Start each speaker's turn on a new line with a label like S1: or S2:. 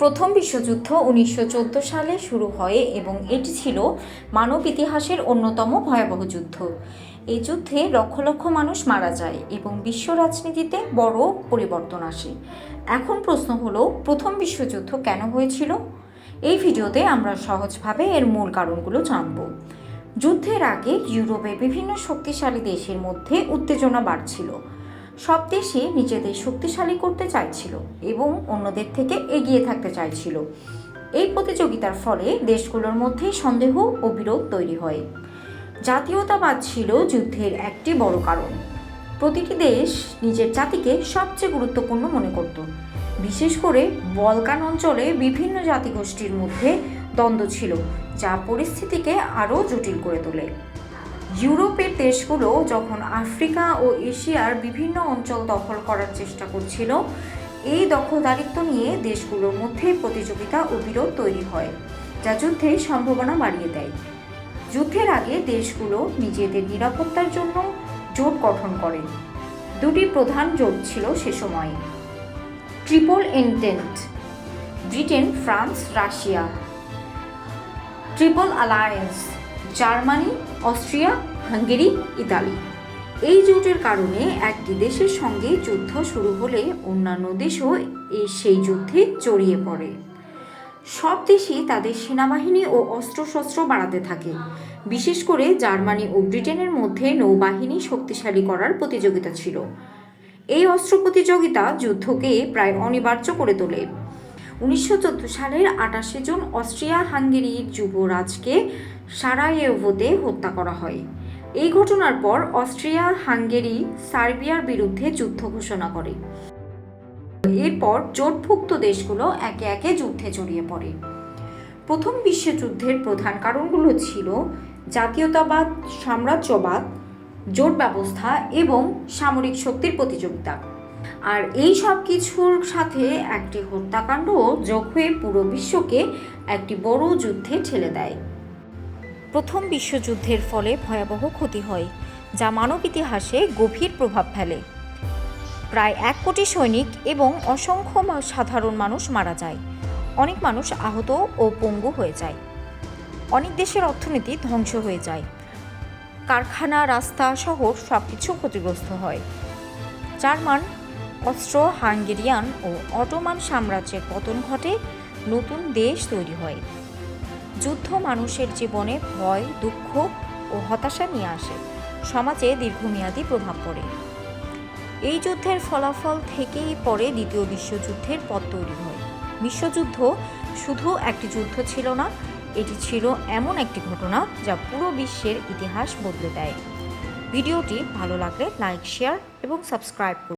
S1: প্রথম বিশ্বযুদ্ধ 1914 সালে শুরু হয় এবং এটি ছিল মানব ইতিহাসের অন্যতম ভয়াবহ যুদ্ধ। এই যুদ্ধে লক্ষ লক্ষ মানুষ মারা যায় এবং বিশ্ব রাজনীতিতে বড় পরিবর্তন আসে। এখন প্রশ্ন হলো, প্রথম বিশ্বযুদ্ধ কেন হয়েছিল? এই ভিডিওতে আমরা সহজভাবে এর মূল কারণগুলো জানব। যুদ্ধের আগে ইউরোপে বিভিন্ন শক্তিশালী দেশের মধ্যে উত্তেজনা বাড়ছিল। সব দেশই নিজেদের শক্তিশালী করতে চাইছিল এবং অন্যদের থেকে এগিয়ে থাকতে চাইছিল। এই প্রতিযোগিতার ফলে দেশগুলোর মধ্যে সন্দেহ ও বিরোধ তৈরি হয়। জাতীয়তাবাদ ছিল যুদ্ধের একটি বড় কারণ। প্রতিটি দেশ নিজের জাতিকে সবচেয়ে গুরুত্বপূর্ণ মনে করত। বিশেষ করে বলকান অঞ্চলে বিভিন্ন জাতিগোষ্ঠীর মধ্যে দ্বন্দ্ব ছিল, যা পরিস্থিতিকে আরও জটিল করে তোলে। ইউরোপের দেশগুলো যখন আফ্রিকা ও এশিয়ার বিভিন্ন অঞ্চল দখল করার চেষ্টা করছিল, এই দখলদারিত্ব নিয়ে দেশগুলোর মধ্যে প্রতিযোগিতা ও বিরোধ তৈরি হয়, যা যুদ্ধের সম্ভাবনা বাড়িয়ে দেয়। যুদ্ধের আগে দেশগুলো নিজেদের নিরাপত্তার জন্য জোট গঠন করে। দুটি প্রধান জোট ছিল সে সময়ে: triple entente, Britain, France, Russia; triple alliance, Germany, Austria, Hungary, Italy. এই জোটের কারণে একটি দেশের সঙ্গে যুদ্ধ শুরু হলে অন্যান্য দেশও সেই যুদ্ধে জড়িয়ে পড়ে। সব দেশই তাদের সেনাবাহিনী ও অস্ত্রশস্ত্র বাড়াতে থাকে। বিশেষ করে জার্মানি ও ব্রিটেনের মধ্যে নৌবাহিনী শক্তিশালী করার প্রতিযোগিতা ছিল। এই অস্ত্র প্রতিযোগিতা যুদ্ধকে প্রায় অনিবার্য করে তোলে। 1914 সালের 28 জুন অস্ট্রিয়া হাঙ্গেরির যুবরাজকে সারায়েভোতে হত্যা করা হয়। এই ঘটনার পর অস্ট্রিয়া হাঙ্গেরি সার্বিয়ার বিরুদ্ধে যুদ্ধ ঘোষণা করে। এরপর জোটভুক্ত দেশগুলো একে একে যুদ্ধে জড়িয়ে পড়ে। প্রথম বিশ্বযুদ্ধের প্রধান কারণগুলো ছিল জাতীয়তাবাদ, সাম্রাজ্যবাদ, জোট ব্যবস্থা এবং সামরিক শক্তির প্রতিযোগিতা। আর এই সব কিছুর সাথে একটি হত্যাকাণ্ডও যোগ হয়ে পুরো বিশ্বকে একটি বড় যুদ্ধে ঠেলে দেয়। প্রথম বিশ্বযুদ্ধের ফলে ভয়াবহ ক্ষতি হয়, যা মানব ইতিহাসে গভীর প্রভাব ফেলে। প্রায় 1 কোটি সৈনিক এবং অসংখ্য সাধারণ মানুষ মারা যায়। অনেক মানুষ আহত ও পঙ্গু হয়ে যায়। অনেক দেশের অর্থনীতি ধ্বংস হয়ে যায়। কারখানা, রাস্তা, শহর সবকিছু ক্ষতিগ্রস্ত হয়। জার্মান, অস্ট্রো হাঙ্গেরিয়ান ও অটোমান সাম্রাজ্যের পতন ঘটে, নতুন দেশ তৈরি হয়। যুদ্ধ মানুষের জীবনে ভয়, দুঃখ ও হতাশা নিয়ে আসে। সমাজে দীর্ঘমেয়াদী প্রভাব পড়ে। এই যুদ্ধের ফলাফল থেকেই পরে দ্বিতীয় বিশ্বযুদ্ধের পথ তৈরি হয়। বিশ্বযুদ্ধ শুধু একটি যুদ্ধ ছিল না, এটি ছিল এমন একটি ঘটনা যা পুরো বিশ্বের ইতিহাস বদলে দেয়। ভিডিওটি ভালো লাগলে লাইক, শেয়ার এবং সাবস্ক্রাইব করুন।